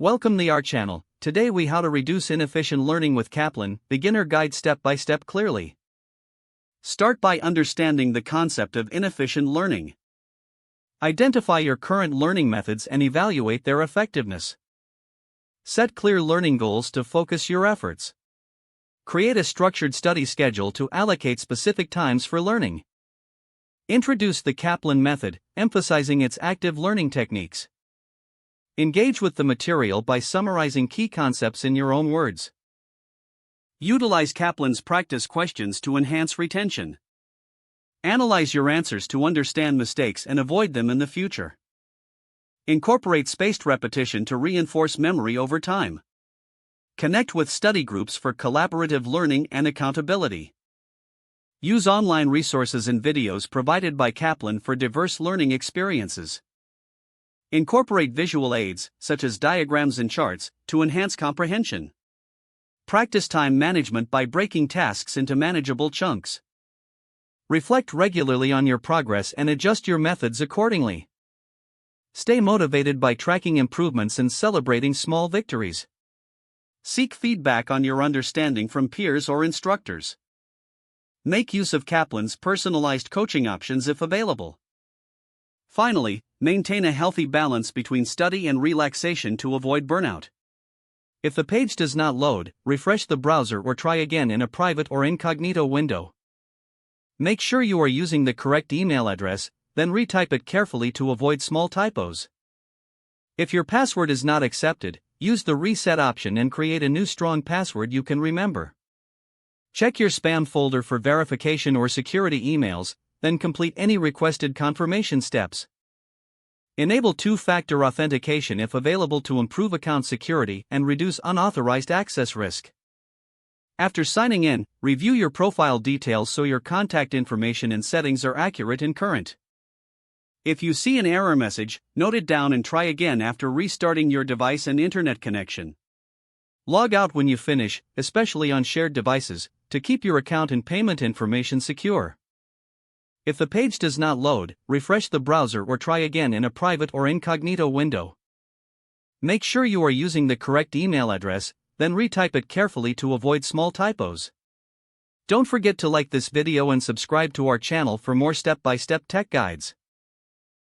Welcome to our channel. Today we how to reduce inefficient learning with Kaplan, beginner guide step by step clearly. Start by understanding the concept of inefficient learning. Identify your current learning methods and evaluate their effectiveness. Set clear learning goals to focus your efforts. Create a structured study schedule to allocate specific times for learning. Introduce the Kaplan method, emphasizing its active learning techniques. Engage with the material by summarizing key concepts in your own words. Utilize Kaplan's practice questions to enhance retention. Analyze your answers to understand mistakes and avoid them in the future. Incorporate spaced repetition to reinforce memory over time. Connect with study groups for collaborative learning and accountability. Use online resources and videos provided by Kaplan for diverse learning experiences. Incorporate visual aids, such as diagrams and charts, to enhance comprehension. Practice time management by breaking tasks into manageable chunks. Reflect regularly on your progress and adjust your methods accordingly. Stay motivated by tracking improvements and celebrating small victories. Seek feedback on your understanding from peers or instructors. Make use of Kaplan's personalized coaching options if available. Finally, maintain a healthy balance between study and relaxation to avoid burnout. If the page does not load, refresh the browser or try again in a private or incognito window. Make sure you are using the correct email address, then retype it carefully to avoid small typos. If your password is not accepted, use the reset option and create a new strong password you can remember. Check your spam folder for verification or security emails, then complete any requested confirmation steps. Enable two-factor authentication if available to improve account security and reduce unauthorized access risk. After signing in, review your profile details so your contact information and settings are accurate and current. If you see an error message, note it down and try again after restarting your device and internet connection. Log out when you finish, especially on shared devices, to keep your account and payment information secure. If the page does not load, refresh the browser or try again in a private or incognito window. Make sure you are using the correct email address, then retype it carefully to avoid small typos. Don't forget to like this video and subscribe to our channel for more step-by-step tech guides.